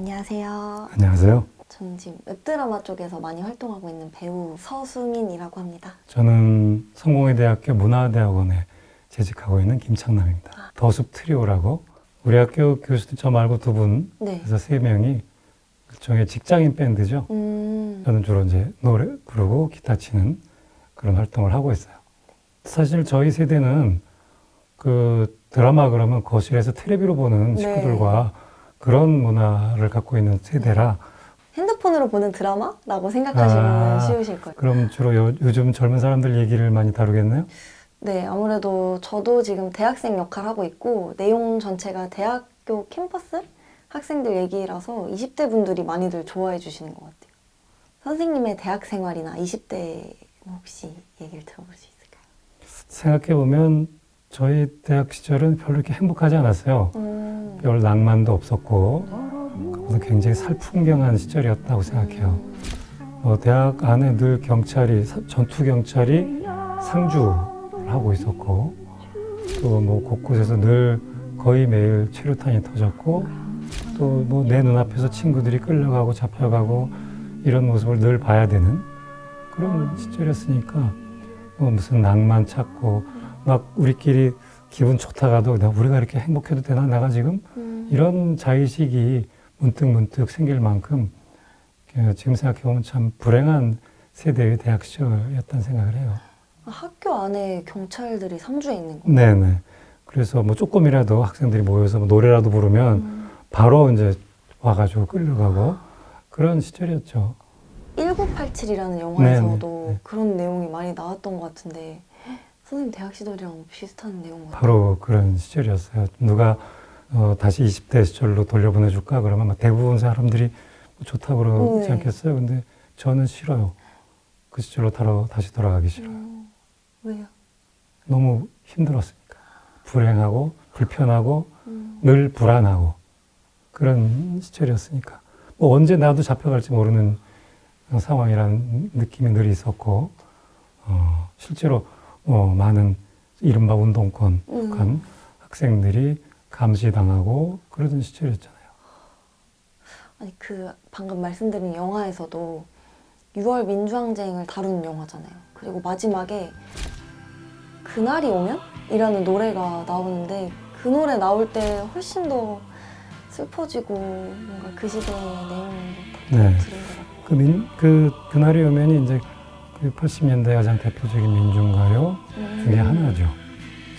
안녕하세요. 안녕하세요. 저는 지금 웹드라마 쪽에서 많이 활동하고 있는 배우 서수민이라고 합니다. 저는 성공회대학교 문화대학원에 재직하고 있는 김창남입니다. 더숲 트리오라고 우리 학교 교수들 저 말고 두 분, 네. 그래서 세 명이 일종의 직장인 밴드죠. 저는 주로 이제 노래 부르고 기타 치는 그런 활동을 하고 있어요. 사실 저희 세대는 그 드라마 그러면 거실에서 텔레비로 보는 네. 식구들과 그런 문화를 갖고 있는 세대라 핸드폰으로 보는 드라마라고 생각하시면 쉬우실 거예요. 그럼 주로 요즘 젊은 사람들 얘기를 많이 다루겠네요? 네, 아무래도 저도 지금 대학생 역할을 하고 있고 내용 전체가 대학교 캠퍼스 학생들 얘기라서 20대 분들이 많이들 좋아해 주시는 것 같아요. 선생님의 대학 생활이나 20대 혹시 얘기를 들어볼 수 있을까요? 생각해보면 저희 대학 시절은 별로 이렇게 행복하지 않았어요. 별 낭만도 없었고 굉장히 살풍경한 시절이었다고 생각해요. 대학 안에 늘 경찰이, 전투 경찰이 상주를 하고 있었고 또 뭐 곳곳에서 늘 거의 매일 최루탄이 터졌고 또 뭐 내 눈앞에서 친구들이 끌려가고 잡혀가고 이런 모습을 늘 봐야 되는 그런 시절이었으니까 무슨 낭만 찾고 막 우리끼리 기분 좋다가도 우리가 이렇게 행복해도 되나 내가 지금 이런 자의식이 문득 생길 만큼 지금 생각해보면 참 불행한 세대의 대학 시절이었다는 생각을 해요. 학교 안에 경찰들이 상주해 있는 거예요? 네네. 그래서 뭐 조금이라도 학생들이 모여서 뭐 노래라도 부르면 바로 이제 와가지고 끌려가고 그런 시절이었죠. 1987이라는 영화에서도 네네. 그런 내용이 많이 나왔던 것 같은데 선생님 대학 시절이랑 비슷한 내용 같아요. 바로 그런 시절이었어요. 누가 다시 20대 시절로 돌려보내줄까? 그러면 대부분 사람들이 좋다고 그러지 않겠어요? 근데 저는 싫어요. 그 시절로 다시 돌아가기 싫어요. 왜요? 너무 힘들었으니까. 불행하고 불편하고 늘 불안하고 그런 시절이었으니까. 뭐 언제 나도 잡혀갈지 모르는 상황이라는 느낌이 늘 있었고 실제로 많은 이른바 운동권 간 학생들이 감시당하고 그러던 시절이었잖아요. 아니 그 방금 말씀드린 영화에서도 6월 민주항쟁을 다룬 영화잖아요. 그리고 마지막에 그날이 오면? 이라는 노래가 나오는데 그 노래 나올 때 훨씬 더 슬퍼지고 뭔가 그 시대의 내용을 네. 들은 것 같아요. 그날이 오면이 이제 그 80년대 가장 대표적인 민중가요 중에 하나죠.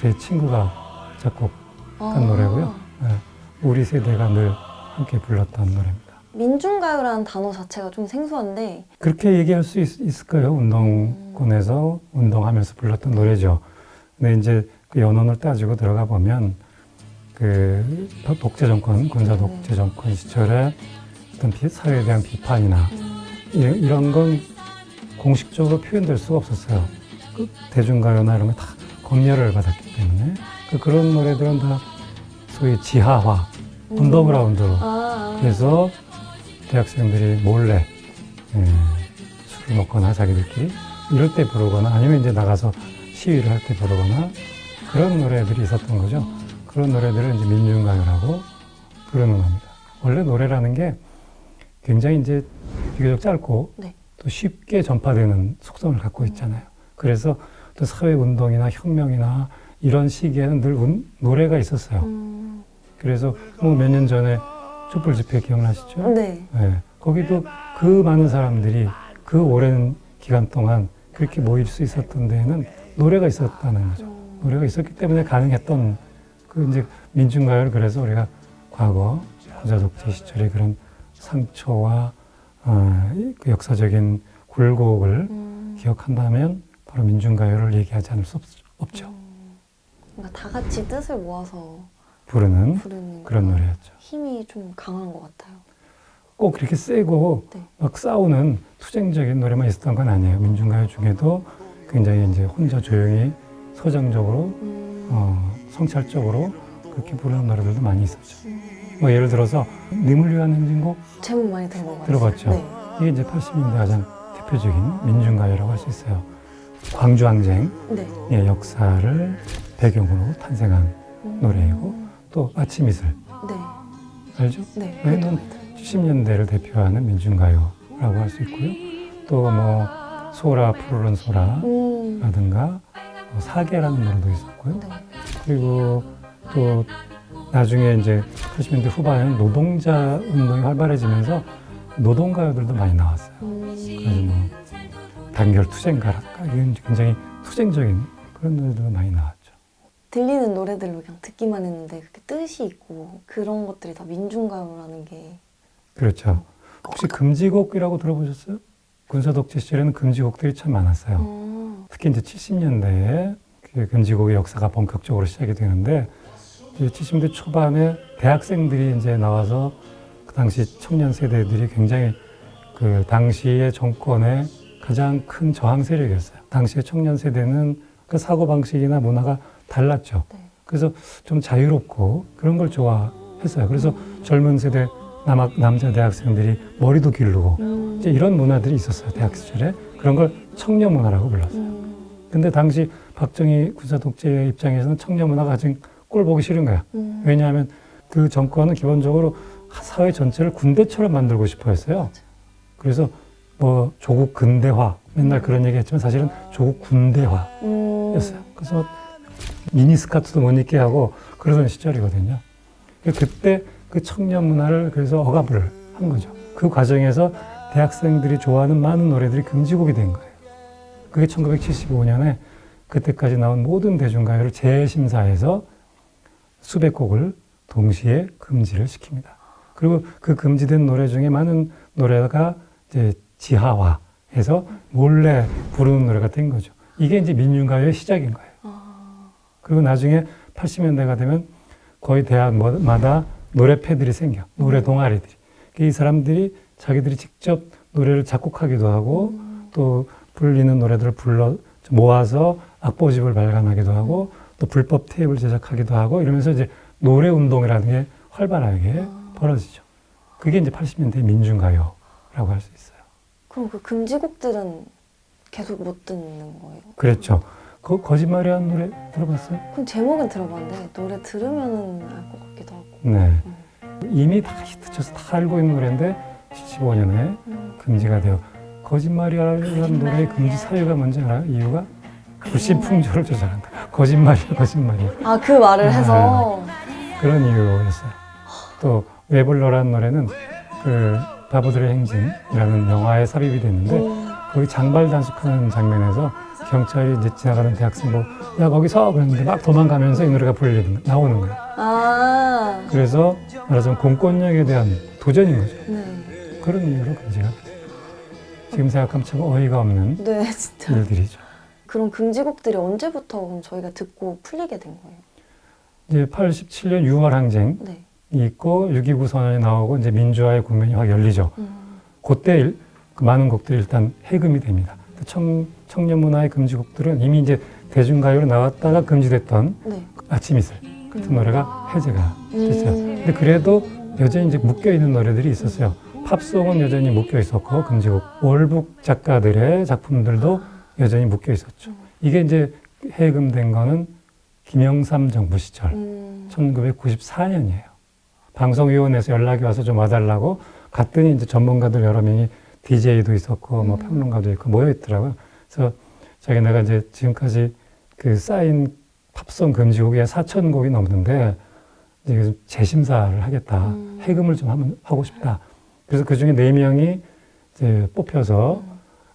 제 친구가 작곡한 노래고요. 네. 우리 세대가 늘 함께 불렀던 노래입니다. 민중가요라는 단어 자체가 좀 생소한데 그렇게 얘기할 수 있을까요? 운동권에서 운동하면서 불렀던 노래죠. 근데 이제 그 연원을 따지고 들어가 보면 그 독재 정권, 군사 독재 정권 시절에 어떤 사회에 대한 비판이나 이런 건 공식적으로 표현될 수가 없었어요. 그 대중가요나 이런 거 다 검열을 받았기 때문에 그런 노래들은 다 소위 지하화, 언더그라운드로 그래서 대학생들이 몰래 술을 먹거나 자기들끼리 이럴 때 부르거나 아니면 이제 나가서 시위를 할 때 부르거나 그런 노래들이 있었던 거죠. 그런 노래들을 이제 민중가요라고 부르는 겁니다. 원래 노래라는 게 굉장히 이제 비교적 짧고 또 쉽게 전파되는 속성을 갖고 있잖아요. 그래서 또 사회운동이나 혁명이나 이런 시기에는 늘 노래가 있었어요. 그래서 뭐 몇 년 전에 촛불 집회 기억나시죠? 네. 네. 거기도 그 많은 사람들이 그 오랜 기간 동안 그렇게 모일 수 있었던 데에는 노래가 있었다는 거죠. 노래가 있었기 때문에 가능했던 그 이제 민중가요를 그래서 우리가 과거 군사 독재 시절의 그런 상처와 그 역사적인 굴곡을 기억한다면 바로 민중가요를 얘기하지 않을 수 없죠. 그러니까 다 같이 뜻을 모아서 부르는 그런 노래였죠. 힘이 좀 강한 것 같아요. 꼭 그렇게 세고 막 싸우는 투쟁적인 노래만 있었던 건 아니에요. 민중가요 중에도 굉장히 이제 혼자 조용히 서정적으로 성찰적으로 그렇게 부르는 노래들도 많이 있었죠. 뭐 예를 들어서 님을 위한 행진곡 제목 많이 들은 것 같아요. 들어봤죠. 네. 이게 이제 80년대 가장 대표적인 민중가요라고 할 수 있어요. 광주항쟁의 역사를 배경으로 탄생한 노래이고 또 아침 이슬 네. 알죠? 네. 왜냐면 70년대를 대표하는 민중가요라고 할 수 있고요. 또 뭐 소라 푸르른 소라라든가 사계라는 노래도 있었고요. 네. 그리고 또 나중에 이제 80년대 후반에는 노동자 운동이 활발해지면서 노동가요들도 많이 나왔어요. 그래서 뭐 단결 투쟁가랄까 이건 굉장히 투쟁적인 그런 노래들도 많이 나왔죠. 들리는 노래들로 그냥 듣기만 했는데 그렇게 뜻이 있고 그런 것들이 다 민중가요라는 게 그렇죠. 혹시 금지곡이라고 들어보셨어요? 군사독재 시절에는 금지곡들이 참 많았어요. 특히 이제 70년대에 그 금지곡의 역사가 본격적으로 시작이 되는데 70년대 초반에 대학생들이 이제 나와서 그 당시 청년 세대들이 굉장히 그 당시의 정권의 가장 큰 저항 세력이었어요. 당시의 청년 세대는 그 사고방식이나 문화가 달랐죠. 네. 그래서 좀 자유롭고 그런 걸 좋아했어요. 그래서 젊은 세대 남자 대학생들이 머리도 기르고 이제 이런 문화들이 있었어요. 대학 시절에. 그런 걸 청년 문화라고 불렀어요. 근데 당시 박정희 군사독재 입장에서는 청년 문화가 아직 꼴 보기 싫은 거야. 왜냐하면 그 정권은 기본적으로 사회 전체를 군대처럼 만들고 싶어 했어요. 그래서 뭐 조국 근대화 맨날 그런 얘기 했지만 사실은 조국 군대화였어요. 그래서 미니스커트도 못 입게 하고 그러던 시절이거든요. 그때 그 청년 문화를 그래서 억압을 한 거죠. 그 과정에서 대학생들이 좋아하는 많은 노래들이 금지곡이 된 거예요. 그게 1975년에 그때까지 나온 모든 대중가요를 재심사해서 수백 곡을 동시에 금지를 시킵니다. 그리고 그 금지된 노래 중에 많은 노래가 이제 지하화해서 몰래 부르는 노래가 된 거죠. 이게 이제 민중가요의 시작인 거예요. 그리고 나중에 80년대가 되면 거의 대학마다 노래패들이 생겨. 노래 동아리들이. 이 사람들이 자기들이 직접 노래를 작곡하기도 하고 또 불리는 노래들을 모아서 악보집을 발간하기도 하고 또 불법 테이프를 제작하기도 하고 이러면서 이제 노래 운동이라는 게 활발하게 벌어지죠. 그게 이제 80년대 민중가요라고 할 수 있어요. 그럼 그 금지곡들은 계속 못 듣는 거예요? 그랬죠. 그 거짓말이라는 노래 들어봤어요? 그럼 제목은 들어봤는데 노래 들으면은 알 것 같기도 하고. 네. 이미 다 히트쳐서 다 알고 있는 노래인데 75년에 금지가 돼요. 거짓말이라는 노래의 금지 사유가 뭔지 알아요? 이유가? 불신풍조를 조장한다. 거짓말이야. 아, 그 말을 해서. 그런 이유였어요. 또 웨블러라는 노래는 그 바보들의 행진이라는 영화에 삽입이 됐는데 거기 장발 단속하는 장면에서 경찰이 이제 지나가는 대학생 야 거기 서 그랬는데 막 도망가면서 이 노래가 나오는 거예요. 아. 그래서 말하자면 공권력에 대한 도전인 거죠. 네. 그런 이유로 금지가 됐어요. 지금 생각하면 참 어이가 없는 네, 진짜. 일들이죠. 그럼 금지곡들이 언제부터 그럼 저희가 듣고 풀리게 된 거예요? 이제 87년 6월 항쟁이 네. 있고 6.29 선언이 나오고 이제 민주화의 국면이 확 열리죠. 그때 그 많은 곡들이 일단 해금이 됩니다. 청년 문화의 금지곡들은 이미 이제 대중가요로 나왔다가 금지됐던 네. 아침 이슬 같은 노래가 해제가 됐어요. 근데 그래도 여전히 이제 묶여 있는 노래들이 있었어요. 팝송은 여전히 묶여 있었고 금지곡 월북 작가들의 작품들도 여전히 묶여 있었죠. 이게 이제 해금된 거는 김영삼 정부 시절 1994년이에요. 방송위원회에서 연락이 와서 좀 와달라고 갔더니 이제 전문가들 여러 명이 DJ도 있었고 뭐 평론가도 있고 모여 있더라고요. 그래서 자기네가 이제 지금까지 그 쌓인 팝송 금지곡이 4,000곡이 넘는데 이제 재심사를 하겠다. 해금을 좀 하고 싶다. 그래서 그 중에 4명이 이제 뽑혀서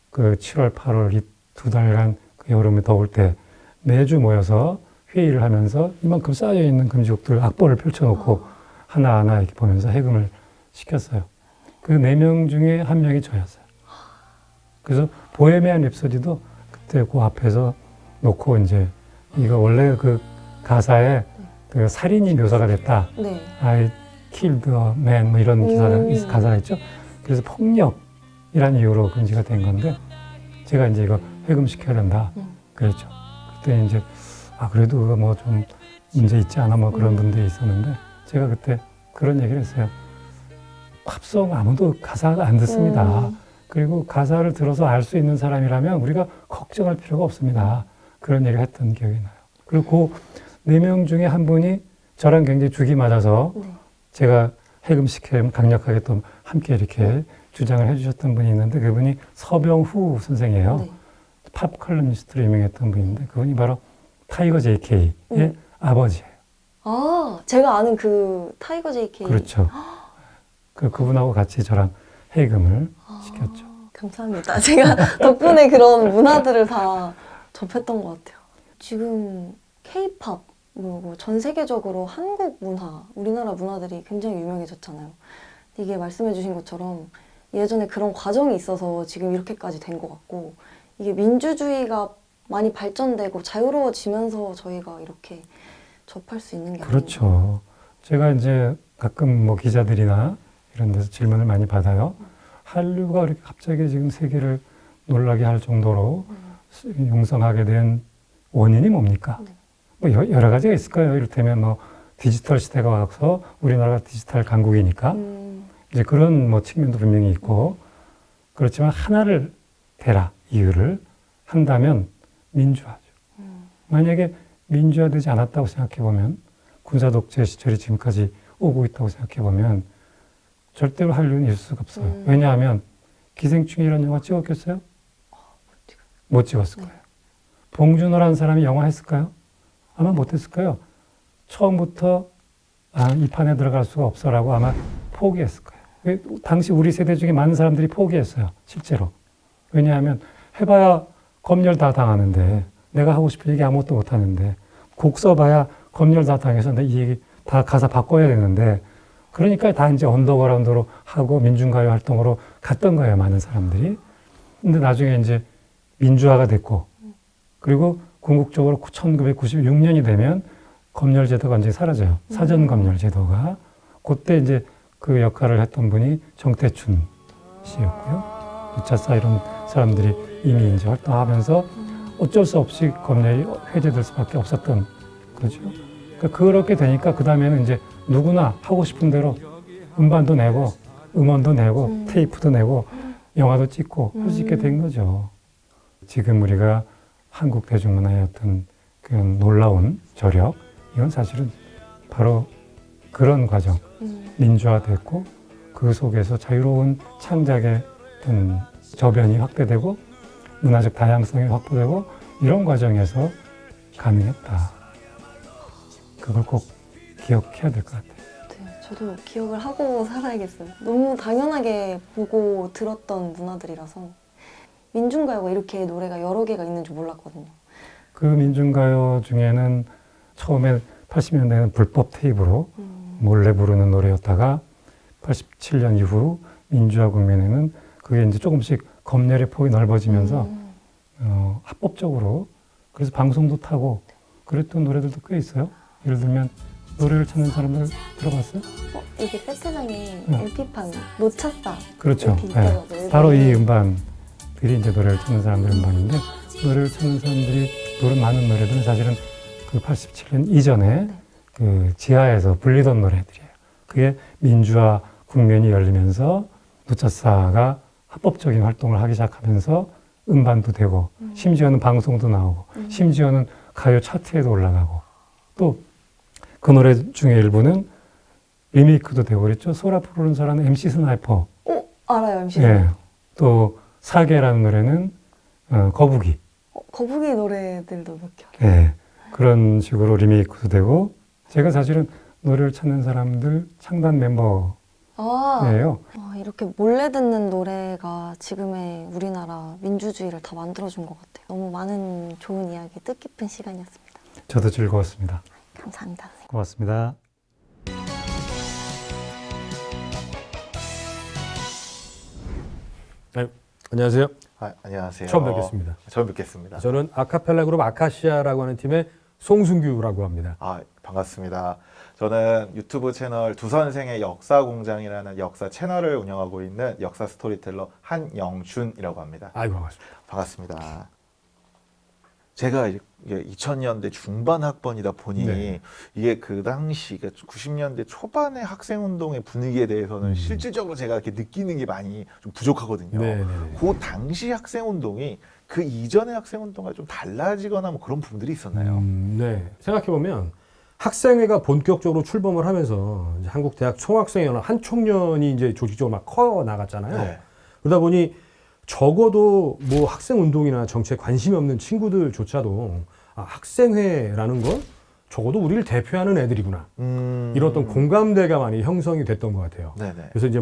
그 7월, 8월 이 2달간 그 여름에 더울 때 매주 모여서 회의를 하면서 이만큼 쌓여있는 금지곡들 악보를 펼쳐놓고 하나하나 이렇게 보면서 해금을 시켰어요. 그 4명 중에 1명이 저였어요. 그래서 보헤미안 랩소디도 그때 그 앞에서 놓고 이제 이거 원래 그 가사에 그 살인이 묘사가 됐다. 네. I killed a man 뭐 이런 가사가 있죠. 그래서 폭력이라는 이유로 금지가 된 건데 제가 이제 이거 해금시켜야 된다. 그랬죠. 그때 이제 그래도 그거 뭐 좀 문제 있지 않아 뭐 그런 분들이 있었는데 제가 그때 그런 얘기를 했어요. 팝송 아무도 가사 안 듣습니다. 그리고 가사를 들어서 알 수 있는 사람이라면 우리가 걱정할 필요가 없습니다. 그런 얘기를 했던 기억이 나요. 그리고 그 4명 중에 한 분이 저랑 굉장히 죽이 맞아서 네. 제가 해금시켜 강력하게 또 함께 이렇게 주장을 해주셨던 분이 있는데 그분이 서병후 선생이에요. 네. 팝 컬럼니스트로 유명했던 분인데 그분이 바로 타이거 JK의 아버지예요. 아, 제가 아는 그 타이거 JK. 그렇죠. 그분하고 같이 저랑 해금을 시켰죠. 감사합니다. 제가 덕분에 그런 문화들을 다 접했던 것 같아요. 지금 K-팝, 뭐 전 세계적으로 한국 문화, 우리나라 문화들이 굉장히 유명해졌잖아요. 이게 말씀해주신 것처럼 예전에 그런 과정이 있어서 지금 이렇게까지 된 것 같고 이게 민주주의가 많이 발전되고 자유로워지면서 저희가 이렇게 접할 수 있는 게 아닌가. 그렇죠. 제가 이제 가끔 뭐 기자들이나 이런 데서 질문을 많이 받아요. 한류가 그렇게 갑자기 지금 세계를 놀라게 할 정도로 융성하게 된 원인이 뭡니까? 네. 뭐 여러 가지가 있을 거예요. 이를테면 뭐 디지털 시대가 와서 우리나라가 디지털 강국이니까 이제 그런 뭐 측면도 분명히 있고 그렇지만 하나를 대라 이유를 한다면 민주화죠. 만약에 민주화되지 않았다고 생각해 보면 군사 독재 시절이 지금까지 오고 있다고 생각해 보면 절대로 한류는 있을 수가 없어요. 왜냐하면 기생충이라는 영화 찍었겠어요? 못 찍었을 거예요. 봉준호라는 사람이 영화 했을까요? 아마 못했을 거예요. 처음부터 이 판에 들어갈 수가 없어라고 아마 포기했을 거예요. 당시 우리 세대 중에 많은 사람들이 포기했어요. 실제로. 왜냐하면 해봐야 검열 다 당하는데 내가 하고 싶은 얘기 아무것도 못하는데 곡 써봐야 검열 다 당해서 내 이 얘기 다 가사 바꿔야 되는데 그러니까 다 이제 언더그라운드로 하고 민중가요 활동으로 갔던 거예요. 많은 사람들이. 근데 나중에 이제 민주화가 됐고 그리고 궁극적으로 1996년이 되면 검열제도가 완전히 사라져요. 사전검열제도가. 그때 이제 그 역할을 했던 분이 정태춘 씨였고요. 부차사 이런 사람들이 이미 이제 활동하면서 어쩔 수 없이 검열이 해제될 수밖에 없었던 거죠. 그러니까 그렇게 되니까 그 다음에는 이제 누구나 하고 싶은 대로 음반도 내고 음원도 내고 테이프도 내고 영화도 찍고 할 수 있게 된 거죠. 지금 우리가 한국 대중문화의 어떤 그런 놀라운 저력 이건 사실은 바로 그런 과정 민주화됐고 그 속에서 자유로운 창작의 어떤 저변이 확대되고 문화적 다양성이 확보되고 이런 과정에서 가능했다. 그걸 꼭 기억해야 될 것 같아요. 네, 저도 기억을 하고 살아야겠어요. 너무 당연하게 보고 들었던 문화들이라서 민중가요가 이렇게 노래가 여러 개가 있는 줄 몰랐거든요. 그 민중가요 중에는 처음에 80년대에는 불법 테이프로 몰래 부르는 노래였다가 87년 이후 민주화 국면에는 그게 이제 조금씩 검열의 폭이 넓어지면서 합법적으로 그래서 방송도 타고 그랬던 노래들도 꽤 있어요. 예를 들면 노래를 찾는 사람들 들어봤어요? 이게 세트장에 LP판 노차싸 그렇죠. 이렇게 있더라고요. 네. 바로 이 음반들이 이제 노래를 찾는 사람들 음반인데 노래를 찾는 사람들이 부른 많은 노래들은 사실은 그 87년 이전에 그 지하에서 불리던 노래들이에요. 그게 민주화 국면이 열리면서 노차싸가 합법적인 활동을 하기 시작하면서 음반도 되고 심지어는 방송도 나오고 심지어는 가요 차트에도 올라가고 또 그 노래 중에 일부는 리메이크도 되고 그랬죠. 소라 부르는 사람은 MC 스나이퍼. 알아요, MC 예. 스나이퍼. 또 사계라는 노래는 거북이. 거북이 노래들도 몇 개 알아요. 예. 그런 식으로 리메이크도 되고 제가 사실은 노래를 찾는 사람들 창단 멤버예요. 이렇게 몰래 듣는 노래가 지금의 우리나라 민주주의를 다 만들어준 것 같아요. 너무 많은 좋은 이야기, 뜻깊은 시간이었습니다. 저도 즐거웠습니다. 감사합니다. 고맙습니다. 네, 안녕하세요. 안녕하세요. 처음 뵙겠습니다. 처음 뵙겠습니다. 저는 아카펠라 그룹 아카시아라고 하는 팀의 송승규라고 합니다. 반갑습니다. 저는 유튜브 채널 두 선생의 역사 공장이라는 역사 채널을 운영하고 있는 역사 스토리텔러 한영준이라고 합니다. 아이고 반갑습니다. 반갑습니다. 제가 이게 2000년대 중반 학번이다 보니 네. 이게 그 당시 90년대 초반의 학생운동의 분위기에 대해서는 실질적으로 제가 이렇게 느끼는 게 많이 좀 부족하거든요. 네. 그 당시 학생운동이 그 이전의 학생운동과 좀 달라지거나 뭐 그런 부분들이 있었나요? 네. 생각해 보면 학생회가 본격적으로 출범을 하면서 이제 한국대학 총학생연합 한 총련이 이제 조직적으로 막 커 나갔잖아요. 네. 그러다 보니 적어도 뭐 학생 운동이나 정치에 관심이 없는 친구들조차도 학생회라는 건 적어도 우리를 대표하는 애들이구나. 이런 어떤 공감대가 많이 형성이 됐던 것 같아요. 네네. 그래서 이제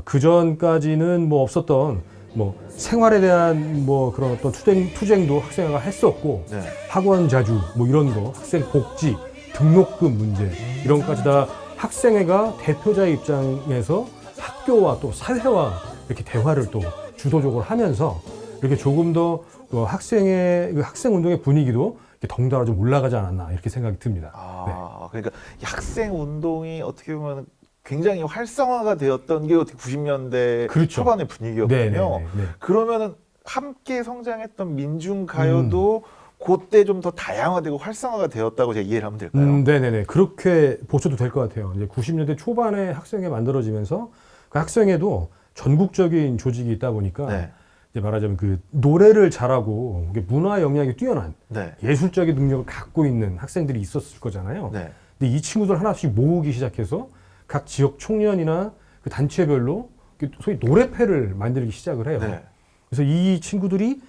그 전까지는 뭐 없었던 뭐 생활에 대한 뭐 그런 어떤 투쟁도 학생회가 했었고, 네. 학원 자주 뭐 이런 거, 학생 복지, 등록금 문제 이런 것까지 다 학생회가 대표자의 입장에서 학교와 또 사회와 이렇게 대화를 또 주도적으로 하면서 이렇게 조금 더 학생의 학생 운동의 분위기도 덩달아 좀 올라가지 않았나 이렇게 생각이 듭니다. 그러니까 이 학생 운동이 어떻게 보면 굉장히 활성화가 되었던 게 어떻게 90년대 그렇죠. 초반의 분위기였거든요. 네. 그러면은 함께 성장했던 민중가요도 그때 좀 더 다양화되고 활성화가 되었다고 제가 이해를 하면 될까요? 네네네. 그렇게 보셔도 될 것 같아요. 이제 90년대 초반에 학생회 만들어지면서 그 학생회도 전국적인 조직이 있다 보니까 네. 이제 말하자면 그 노래를 잘하고 문화 역량이 뛰어난 네. 예술적인 능력을 갖고 있는 학생들이 있었을 거잖아요. 네. 근데 이 친구들 하나씩 모으기 시작해서 각 지역 총련이나 그 단체별로 소위 노래패를 만들기 시작을 해요. 네. 그래서 이 친구들이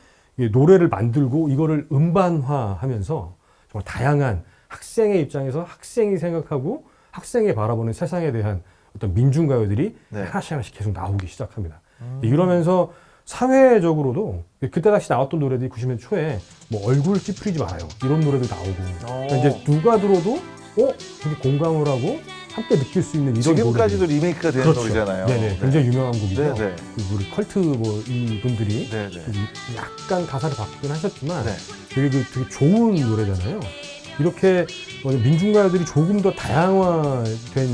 노래를 만들고 이거를 음반화하면서 정말 다양한 학생의 입장에서 학생이 생각하고 학생이 바라보는 세상에 대한 어떤 민중가요들이 네. 하나씩 계속 나오기 시작합니다. 이러면서 사회적으로도 그때 당시 나왔던 노래들이 90년대 초에 뭐 얼굴 찌푸리지 말아요 이런 노래도 나오고 그러니까 이제 누가 들어도 되게 공감을 하고 함께 느낄 수 있는 이런 지금까지도 노래들. 리메이크가 되는 그렇죠. 노래잖아요. 네네. 굉장히 유명한 곡이죠. 네네. 그 우리 컬트 뭐 이분들이 네네. 약간 가사를 바꾸긴 하셨지만 네. 되게 좋은 노래잖아요. 이렇게 민중가요들이 조금 더 다양화된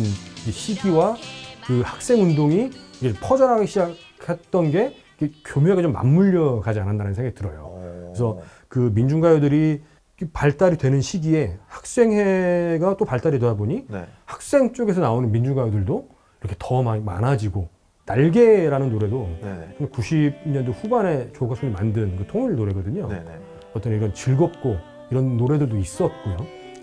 이 시기와 그 학생 운동이 이제 퍼져나가기 시작했던 게 교묘하게 좀 맞물려 가지 않았나라는 생각이 들어요. 그래서 그 민중가요들이 발달이 되는 시기에 학생회가 또 발달이 되다 보니 네. 학생 쪽에서 나오는 민중가요들도 이렇게 더 많아지고 날개라는 노래도 네네. 90년대 후반에 조가순이 만든 그 통일 노래거든요. 네네. 어떤 이런 즐겁고 이런 노래들도 있었고요.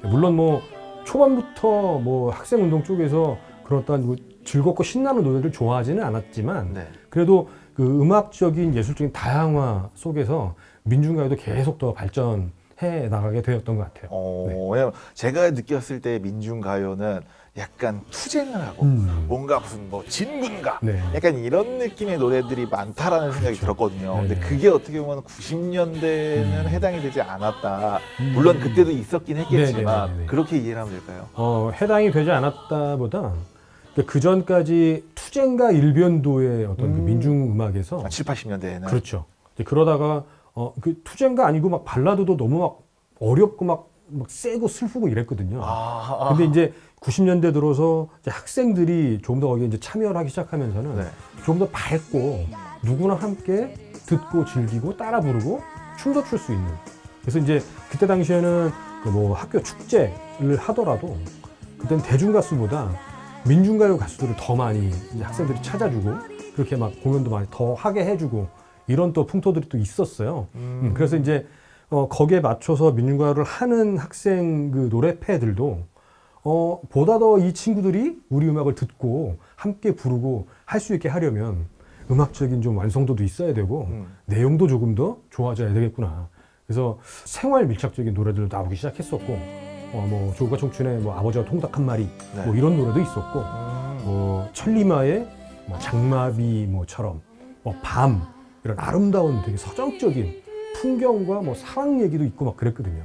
물론 뭐 초반부터 뭐 학생 운동 쪽에서 그런 어떤 즐겁고 신나는 노래를 좋아하지는 않았지만 네. 그래도 그 음악적인 예술적인 다양화 속에서 민중가요도 계속 더 발전해 나가게 되었던 것 같아요. 네. 왜냐면 제가 느꼈을 때 민중가요는 약간 투쟁을 하고 뭔가 무슨 뭐 진군가 네. 약간 이런 느낌의 노래들이 많다라는 생각이 그렇죠. 들었거든요. 네네. 근데 그게 어떻게 보면 90년대는 해당이 되지 않았다. 물론 그때도 있었긴 했겠지만 네네네네. 그렇게 이해를 하면 될까요? 해당이 되지 않았다보다 그 전까지 투쟁과 일변도의 어떤 그 민중 음악에서 7, 80년대에는 그렇죠. 이제 그러다가 그 투쟁가 아니고 막 발라드도 너무 막 어렵고 막 세고 슬프고 이랬거든요. 근데 이제 90년대 들어서 이제 학생들이 조금 더 거기에 이제 참여를 하기 시작하면서는 네. 조금 더 밝고 누구나 함께 듣고 즐기고 따라 부르고 춤도 출 수 있는. 그래서 이제 그때 당시에는 그 뭐 학교 축제를 하더라도 그때는 대중 가수보다 민중가요 가수들을 더 많이 이제 학생들이 찾아주고 그렇게 막 공연도 많이 더 하게 해주고 이런 또 풍토들이 또 있었어요. 그래서 이제 거기에 맞춰서 민중가요를 하는 학생 그 노래패들도 보다 더 이 친구들이 우리 음악을 듣고 함께 부르고 할 수 있게 하려면 음악적인 좀 완성도도 있어야 되고 내용도 조금 더 좋아져야 되겠구나. 그래서 생활 밀착적인 노래들도 나오기 시작했었고 뭐 조국과 청춘의 뭐 아버지와 통닭 한 마리 네. 뭐 이런 노래도 있었고 뭐 천리마의 뭐 장마비 뭐처럼 뭐 밤 이런 아름다운 되게 서정적인 풍경과 뭐 사랑 얘기도 있고 막 그랬거든요.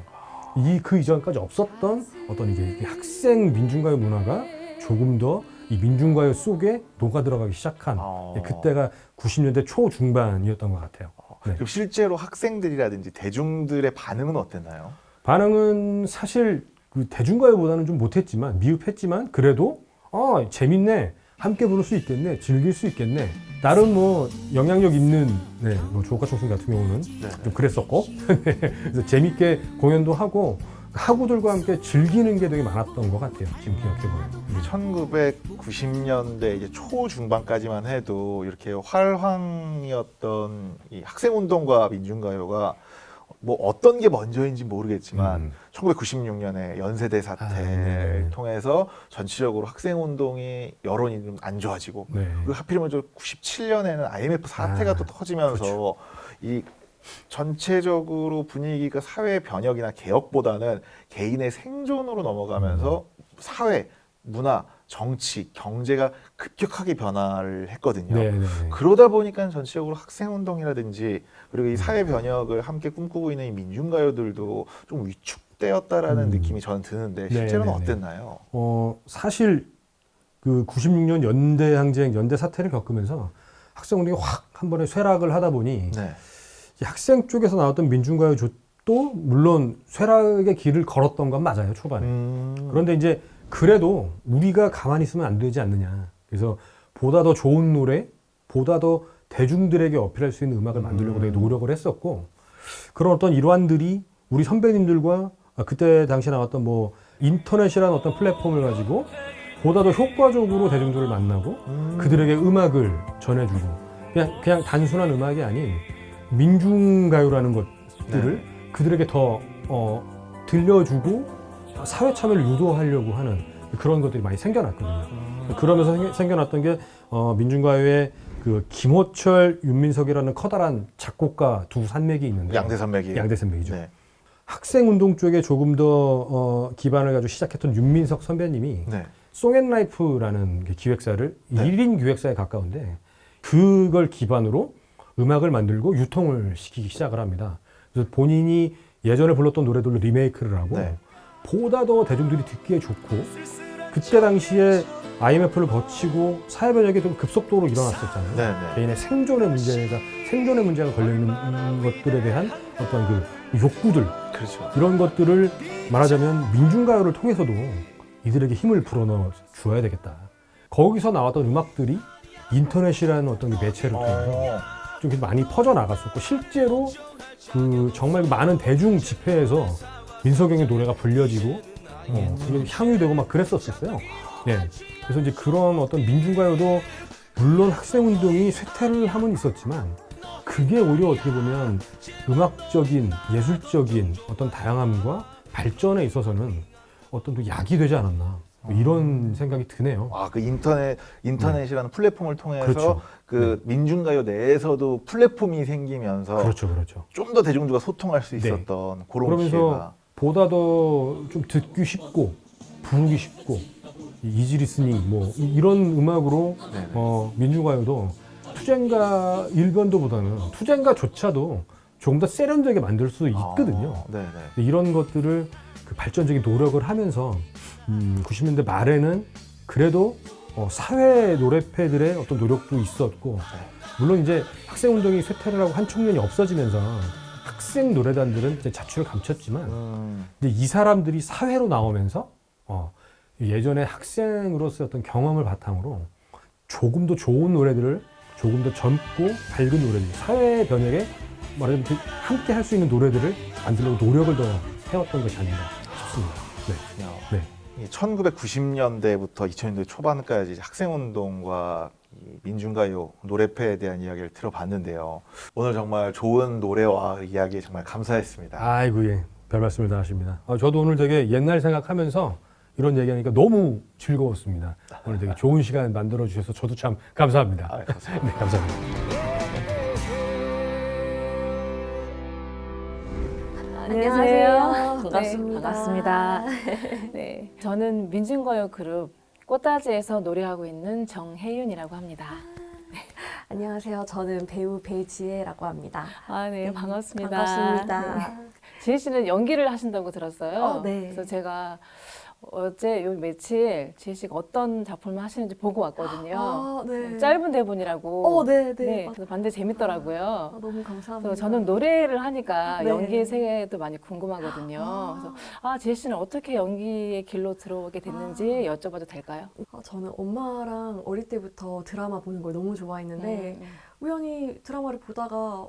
그 이전까지 없었던 어떤 이게 학생 민중가요 문화가 조금 더 이 민중가요 속에 녹아 들어가기 시작한 그때가 90년대 초중반이었던 것 같아요. 네. 그럼 실제로 학생들이라든지 대중들의 반응은 어땠나요? 반응은 사실 그 대중가요보다는 좀 못했지만 미흡했지만 그래도 재밌네, 함께 부를 수 있겠네, 즐길 수 있겠네. 나름 뭐 영향력 있는 뭐 조국과 청춘 같은 경우는 좀 그랬었고 그래서 재밌게 공연도 하고 학우들과 함께 즐기는 게 되게 많았던 것 같아요. 지금 기억해보면. 1990년대 이제 초중반까지만 해도 이렇게 활황이었던 이 학생운동과 민중가요가 뭐 어떤 게 먼저인지 모르겠지만 음. 1996년에 연세대 사태를 네. 통해서 전체적으로 학생운동이 여론이 좀 안 좋아지고 네. 그리고 하필이면 97년에는 IMF 사태가 또 터지면서 그렇죠. 이 전체적으로 분위기가 사회 변혁이나 개혁보다는 개인의 생존으로 넘어가면서 사회, 문화, 정치, 경제가 급격하게 변화를 했거든요. 네, 네, 네. 그러다 보니까 전체적으로 학생운동이라든지 그리고 이 사회 변혁을 함께 꿈꾸고 있는 이 민중가요들도 좀 위축되었다라는 느낌이 저는 드는데 실제로는 네, 네, 네. 어땠나요? 사실 그 96년 연대 항쟁, 연대 사태를 겪으면서 학생운동이 확 한 번에 쇠락을 하다 보니 네. 이 학생 쪽에서 나왔던 민중가요도 물론 쇠락의 길을 걸었던 건 맞아요, 초반에. 그런데 이제 그래도 우리가 가만히 있으면 안 되지 않느냐. 그래서 보다 더 좋은 노래, 보다 더 대중들에게 어필할 수 있는 음악을 만들려고 되게 노력을 했었고, 그런 어떤 일환들이 우리 선배님들과 그때 당시에 나왔던 뭐 인터넷이라는 어떤 플랫폼을 가지고 보다 더 효과적으로 대중들을 만나고 그들에게 음악을 전해주고 그냥 단순한 음악이 아닌 민중가요라는 것들을 그들에게 더 들려주고 사회 참여를 유도하려고 하는 그런 것들이 많이 생겨났거든요. 그러면서 생겨났던 게 민중가요의 그 김호철, 윤민석이라는 커다란 작곡가 두 산맥이 있는데 양대산맥이. 양대산맥이죠. 네. 학생운동 쪽에 조금 더 기반을 가지고 시작했던 윤민석 선배님이 네. 송앤라이프라는 기획사를 네. 1인 기획사에 가까운데 그걸 기반으로 음악을 만들고 유통을 시키기 시작을 합니다. 그래서 본인이 예전에 불렀던 노래들로 리메이크를 하고 네. 보다 더 대중들이 듣기에 좋고 그때 당시에 IMF를 거치고 사회 변혁이 좀 급속도로 일어났었잖아요. 네. 네. 개인의 생존의 문제가 걸려 있는 것들에 대한 어떤 그 욕구들 그렇죠. 이런 것들을 말하자면 민중가요를 통해서도 이들에게 힘을 불어넣어 주어야 되겠다. 거기서 나왔던 음악들이 인터넷이라는 어떤 그 매체를 통해서 좀 이렇게 많이 퍼져 나갔었고 실제로 그 정말 많은 대중 집회에서 민석영의 노래가 불려지고 그게 향유되고 막 그랬었어요. 네. 그래서 이제 그런 어떤 민중가요도 물론 학생운동이 쇠퇴를 함은 있었지만 그게 오히려 어떻게 보면 음악적인 예술적인 어떤 다양함과 발전에 있어서는 어떤 또 약이 되지 않았나 뭐 이런 생각이 드네요. 그 인터넷이라는 플랫폼을 통해서 그렇죠. 그 민중가요 내에서도 플랫폼이 생기면서 그렇죠. 좀 더 대중들과 소통할 수 네. 있었던 그런 그러면서 기회가. 보다 더 좀 듣기 쉽고 부르기 쉽고 이지 리스닝 뭐 이런 음악으로 네네. 민중가요도 투쟁가 일변도보다는 투쟁가조차도 조금 더 세련되게 만들 수 있거든요. 네네. 이런 것들을 그 발전적인 노력을 하면서 90년대 말에는 그래도 사회 노래패들의 어떤 노력도 있었고 물론 이제 학생운동이 쇠퇴를 하고 한 청년이 없어지면서 학생 노래단들은 이제 자취를 감췄지만 이제 이 사람들이 사회로 나오면서 예전에 학생으로서 어떤 경험을 바탕으로 조금 더 좋은 노래들을 조금 더 젊고 밝은 노래들 사회 변혁에 말하자면 함께 할 수 있는 노래들을 만들려고 노력을 더 해왔던 것이 아닌가 싶습니다. 네. 네. 1990년대부터 2000년대 초반까지 학생운동과 이 민중가요 노래패에 대한 이야기를 들어봤는데요. 오늘 정말 좋은 노래와 이야기 정말 감사했습니다. 아이고 예, 별 말씀을 다 하십니다. 저도 오늘 되게 옛날 생각하면서 이런 얘기하니까 너무 즐거웠습니다. 오늘 되게 좋은 시간 만들어 주셔서 저도 참 감사합니다. 감사합니다. 네, 감사합니다. 안녕하세요. 반갑습니다. 네, 반갑습니다. 네, 저는 민중가요 그룹 꽃다지에서 노래하고 있는 정혜윤이라고 합니다. 안녕하세요. 저는 배우 배지혜라고 합니다. 네, 반갑습니다. 반갑습니다. 지혜 씨는 연기를 하신다고 들었어요. 네. 그래서 제가 어제 요 며칠 지혜 씨가 어떤 작품을 하시는지 보고 왔거든요. 네. 짧은 대본이라고. 네. 그래서 봤는데 재밌더라고요. 너무 감사합니다. 그래서 저는 노래를 하니까 네. 연기의 세계도 많이 궁금하거든요. 그래서 지혜 씨는 어떻게 연기의 길로 들어오게 됐는지 여쭤봐도 될까요? 저는 엄마랑 어릴 때부터 드라마 보는 걸 너무 좋아했는데 우연히 드라마를 보다가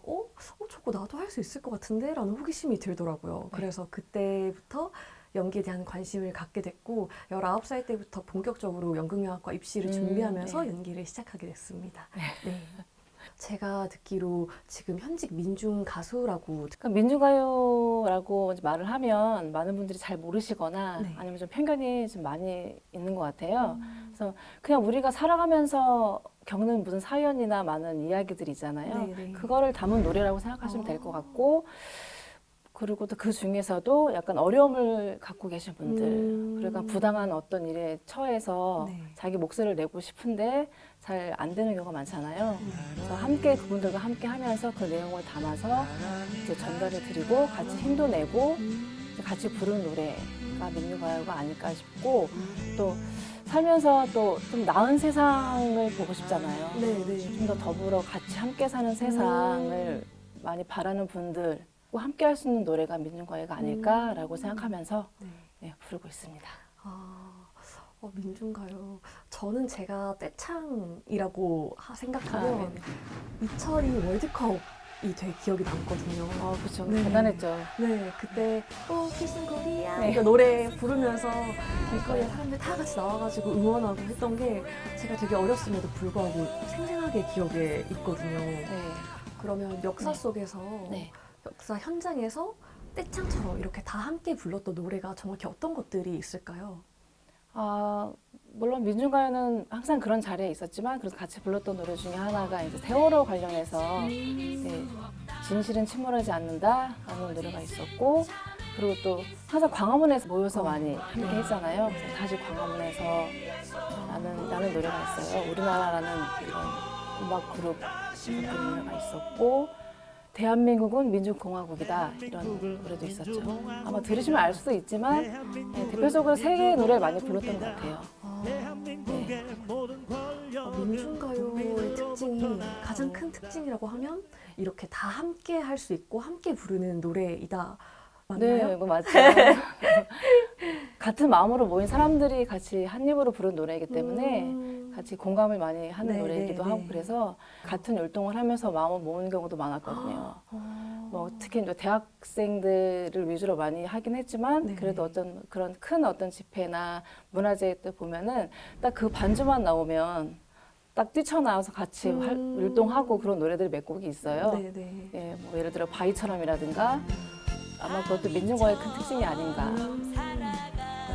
저거 나도 할 수 있을 것 같은데? 라는 호기심이 들더라고요. 그래서 그때부터 연기에 대한 관심을 갖게 됐고 19살 때부터 본격적으로 연극영화과 입시를 준비하면서 연기를 시작하게 됐습니다. 네. 제가 듣기로 지금 현직 민중 가수라고 그러니까 민중가요라고 이제 말을 하면 많은 분들이 잘 모르시거나 네. 아니면 좀 편견이 좀 많이 있는 것 같아요. 그래서 그냥 우리가 살아가면서 겪는 무슨 사연이나 많은 이야기들이 있잖아요. 네네. 그거를 담은 노래라고 생각하시면 될 것 같고, 그리고 또 그 중에서도 약간 어려움을 갖고 계신 분들, 그러니까 부당한 어떤 일에 처해서 네. 자기 목소리를 내고 싶은데 잘 안 되는 경우가 많잖아요. 그래서 함께 그분들과 함께 하면서 그 내용을 담아서 이제 전달해 드리고 같이 힘도 내고 이제 같이 부르는 노래가 민요가요가 아닐까 싶고, 또 살면서 또 좀 나은 세상을 보고 싶잖아요. 네네. 좀 더 더불어 같이 함께 사는 세상을 많이 바라는 분들과 함께 할 수 있는 노래가 민중가요가 아닐까라고 생각하면서 네. 네, 부르고 있습니다. 민중가요. 저는 제가 떼창이라고 생각하면 네네. 이철이 월드컵이 되게 기억이 남거든요. 그렇죠. 네. 대단했죠. 네, 그때 키스 코리아 네. 그 노래 부르면서 길거리에 사람들 다 같이 나와가지고 응원하고 했던 게 제가 되게 어렸음에도 불구하고 생생하게 기억에 있거든요. 네. 그러면 역사 네. 속에서 네. 역사 현장에서 떼창처럼 이렇게 다 함께 불렀던 노래가 정확히 어떤 것들이 있을까요? 물론 민중가요는 항상 그런 자리에 있었지만 그래서 같이 불렀던 노래 중에 하나가 이제 세월호 관련해서 이제 진실은 침몰하지 않는다라는 노래가 있었고, 그리고 또 항상 광화문에서 모여서 많이 함께 했잖아요. 그래서 다시 광화문에서 라는 노래가 있어요. 우리나라라는 이런 음악 그룹 노래가 있었고, 대한민국은 민주공화국이다 이런 노래도 있었죠. 아마 들으시면 알 수도 있지만 대표적으로 세 개의 노래를 많이 불렀던 것 같아요. 네. 민중가요의 특징이 가장 큰 특징이라고 하면 이렇게 다 함께 할 수 있고 함께 부르는 노래이다. 맞나요? 네, 이거 맞죠. 같은 마음으로 모인 사람들이 같이 한 입으로 부른 노래이기 때문에 같이 공감을 많이 하는 네, 노래이기도 네, 하고, 네. 그래서 같은 율동을 하면서 마음을 모으는 경우도 많았거든요. 뭐 특히 이제 대학생들을 위주로 많이 하긴 했지만 네. 그래도 어떤 그런 큰 어떤 집회나 문화제 때 보면은 딱 그 반주만 나오면 딱 뛰쳐나와서 같이 율동하고 그런 노래들이 몇 곡이 있어요. 네, 네. 예, 뭐 예를 들어 바위처럼이라든가, 아마 그것도 민중가요의 큰 특징이 아닌가.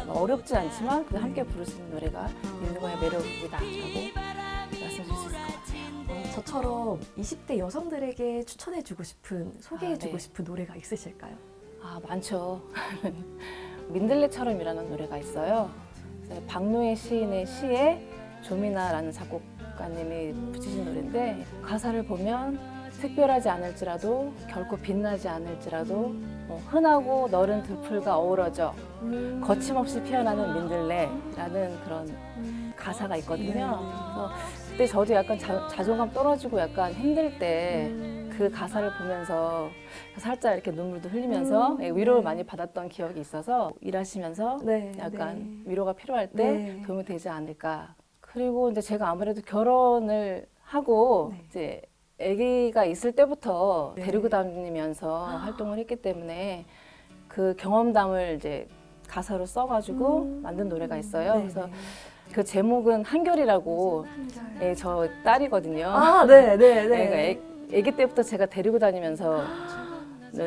어렵지 않지만 그냥 함께 부를 수 있는 노래가 민중가요의 매력이다라고 말씀드릴 수 있을 것 같아요. 저처럼 20대 여성들에게 추천해주고 싶은, 소개해주고 네. 싶은 노래가 있으실까요? 많죠. 민들레처럼이라는 노래가 있어요. 그래서 박노해 시인의 시에 조미나라는 작곡가님이 붙이신 노래인데, 가사를 보면 특별하지 않을지라도 결코 빛나지 않을지라도 흔하고 너른 들풀과 어우러져 거침없이 피어나는 민들레라는 그런 가사가 있거든요. 그래서 그때 저도 약간 자존감 떨어지고 약간 힘들 때 그 가사를 보면서 살짝 이렇게 눈물도 흘리면서 위로를 많이 받았던 기억이 있어서 일하시면서 네, 약간 네. 위로가 필요할 때 네. 도움이 되지 않을까. 그리고 이제 제가 아무래도 결혼을 하고 네. 이제 아기가 있을 때부터 네. 데리고 다니면서 활동을 했기 때문에 그 경험담을 이제 가사로 써가지고 만든 노래가 있어요. 네, 그래서 네. 그 제목은 한결이라고, 예, 저 딸이거든요. 네, 네, 네, 네. 아기 때부터 제가 데리고 다니면서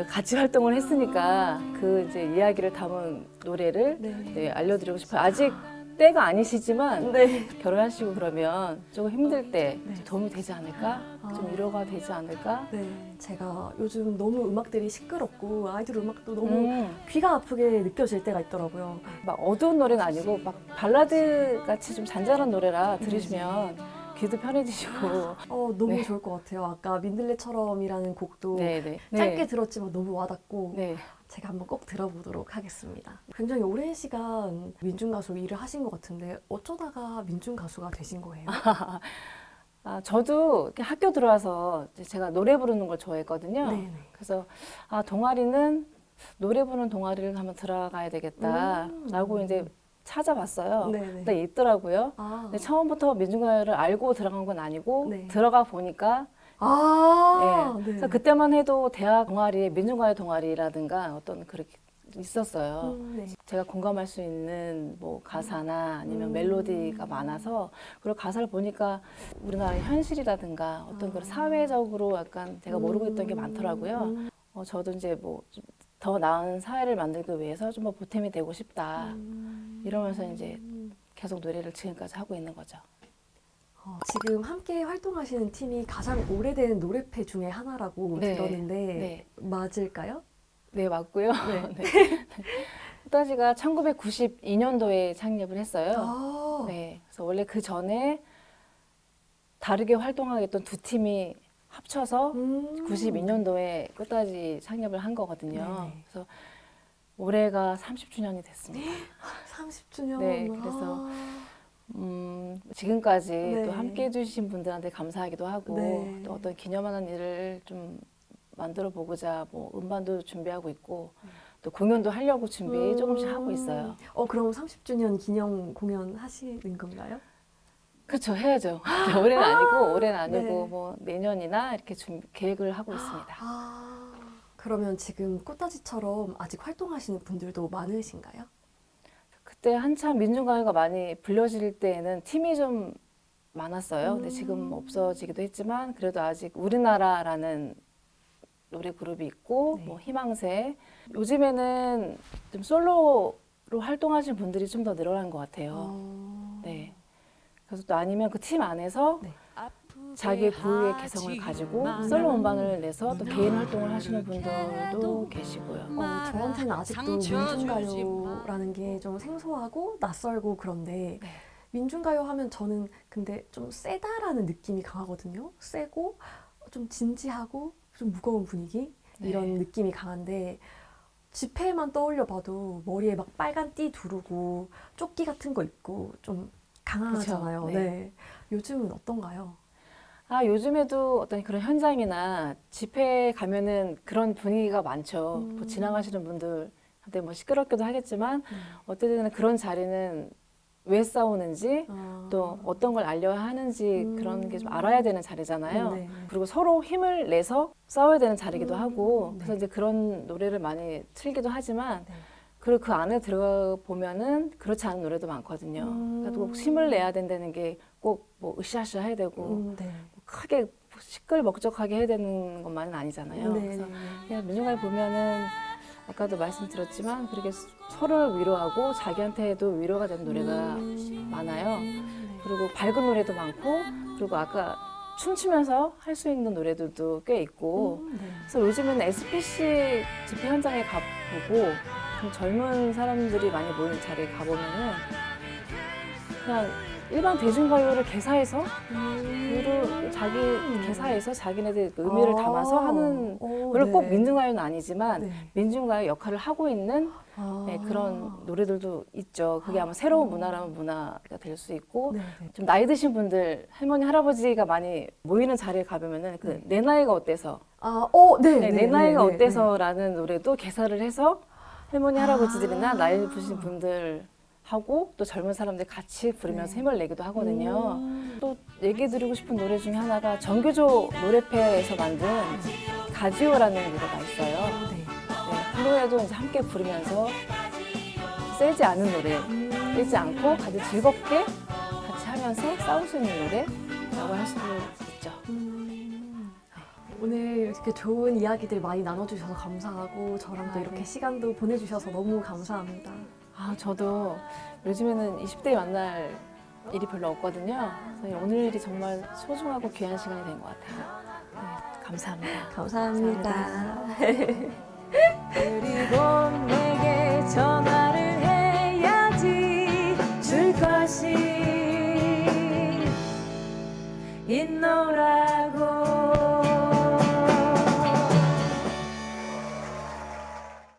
같이 활동을 했으니까 그 이제 이야기를 담은 노래를 네. 알려드리고 싶어요. 아직 때가 아니시지만 네. 결혼하시고 그러면 조금 힘들 때 네. 도움이 되지 않을까? 좀 위로가 되지 않을까? 네, 제가 요즘 너무 음악들이 시끄럽고 아이돌 음악도 너무 음, 귀가 아프게 느껴질 때가 있더라고요. 막 어두운 노래는 아니고 막 발라드 같이 좀 잔잔한 노래라 들으시면 귀도 편해지시고. 너무 네. 좋을 것 같아요. 아까 민들레처럼이라는 곡도 네네. 짧게 들었지만 너무 와닿고 네. 제가 한번 꼭 들어보도록 하겠습니다. 굉장히 오랜 시간 민중가수로 일을 하신 것 같은데 어쩌다가 민중가수가 되신 거예요? 저도 이렇게 학교 들어와서 이제 제가 노래 부르는 걸 좋아했거든요. 네네. 그래서 동아리는 노래 부르는 동아리를 한번 들어가야 되겠다라고 이제 찾아봤어요. 네네. 근데 있더라고요. 아, 근데 처음부터 민중가요를 알고 들어간 건 아니고 네. 들어가 보니까 네. 그래서 그때만 해도 대학 동아리에 민중가요 동아리라든가 어떤 그렇게 있었어요. 네. 제가 공감할 수 있는 뭐 가사나 아니면 멜로디가 많아서, 그리고 가사를 보니까 우리나라의 현실이라든가 어떤 그런 사회적으로 약간 제가 모르고 있던 게 많더라고요. 저도 이제 뭐 더 나은 사회를 만들기 위해서 좀 더 보탬이 되고 싶다. 이러면서 이제 계속 노래를 지금까지 하고 있는 거죠. 지금 함께 활동하시는 팀이 가장 오래된 노래패 중에 하나라고 네. 들었는데 네. 맞을까요? 네, 맞고요. 네. 네. 또다지가 1992년도에 창립을 했어요. 아, 네, 그래서 원래 그 전에 다르게 활동하겠던 두 팀이 합쳐서 92년도에 끝까지 창립을 한 거거든요. 네네. 그래서 올해가 30주년이 됐습니다. 30주년. 네, 그래서 지금까지 네. 또 함께 해주신 분들한테 감사하기도 하고, 네. 또 어떤 기념하는 일을 좀 만들어 보고자 뭐 음반도 준비하고 있고, 또 공연도 하려고 준비 조금씩 하고 있어요. 그럼 30주년 기념 공연 하시는 건가요? 그렇죠, 해야죠. 올해는 아니고 네. 뭐 내년이나 이렇게 계획을 하고 있습니다. 그러면 지금 꽃다지처럼 아직 활동하시는 분들도 많으신가요? 그때 한참 민중가요가 많이 불려질 때에는 팀이 좀 많았어요. 근데 지금 없어지기도 했지만 그래도 아직 우리나라라는 노래 그룹이 있고, 네. 뭐 희망새. 요즘에는 좀 솔로로 활동하시는 분들이 좀 더 늘어난 것 같아요. 네. 그래서 또 아니면 그 팀 안에서 네. 자기 고유의 개성을 가지고 솔로 음반을 내서 또 개인 활동을 하시는 분들도 계시고요. 저한테는 아직도 민중가요라는 게 좀 생소하고 낯설고 그런데 네. 민중가요 하면 저는 근데 좀 세다라는 느낌이 강하거든요. 세고 좀 진지하고 좀 무거운 분위기 네. 이런 느낌이 강한데 집회만 떠올려 봐도 머리에 막 빨간 띠 두르고 조끼 같은 거 입고 좀 강하잖아요. 그쵸. 네. 네. 요즘은 어떤가요? 요즘에도 어떤 그런 현장이나 집회에 가면은 그런 분위기가 많죠. 뭐 지나가시는 분들한테 뭐 시끄럽기도 하겠지만 어쨌든 그런 자리는 왜 싸우는지 또 어떤 걸 알려야 하는지 그런 게 좀 알아야 되는 자리잖아요. 네. 그리고 서로 힘을 내서 싸워야 되는 자리기도 하고, 네. 그래서 이제 그런 노래를 많이 틀기도 하지만, 네. 그리고 그 안에 들어가 보면은 그렇지 않은 노래도 많거든요. 그러니까 꼭 힘을 내야 된다는 게 꼭 뭐 으쌰으쌰 해야 되고 네. 크게 시끌벅적하게 해야 되는 것만은 아니잖아요. 네. 그래서 그냥 민중가요 보면은 아까도 말씀드렸지만 그렇게 서로를 위로하고 자기한테도 위로가 되는 노래가 많아요. 그리고 밝은 노래도 많고, 그리고 아까 춤추면서 할 수 있는 노래들도 꽤 있고, 네. 그래서 요즘은 SPC 집회 현장에 가보고 좀 젊은 사람들이 많이 모이는 자리에 가보면은 그냥 일반 대중가요를 개사해서 자기 개사해서 자기네들 의미를 담아서 하는, 물론 꼭 민중가요는 아니지만 네. 민중가요 역할을 하고 있는 네, 그런 노래들도 있죠. 그게 아마 새로운 문화라면 문화가 될 수 있고, 네. 좀 나이 드신 분들, 할머니, 할아버지가 많이 모이는 자리에 가보면은 그 내 나이가 어때서, 네. 내 나이가 어때서라는 노래도 개사를 해서 할머니, 할아버지들이나 나이 드신 분들 하고 또 젊은 사람들 같이 부르면서 힘을 내기도 하거든요. 또 얘기 드리고 싶은 노래 중에 하나가 정교조 노래패에서 만든 가지오라는 노래가 있어요. 네. 그 노래도 이제 함께 부르면서 세지 않은 노래, 세지 않고 아주 즐겁게 같이 하면서 싸울 수 있는 노래라고 할 수도 있죠. 오늘 이렇게 좋은 이야기들 많이 나눠주셔서 감사하고 저랑 또 이렇게 네. 시간도 보내주셔서 너무 감사합니다. 저도 요즘에는 20대 만날 일이 별로 없거든요. 그래서 오늘 일이 정말 소중하고 귀한 시간이 된 것 같아요. 네, 감사합니다. 감사합니다. 그리고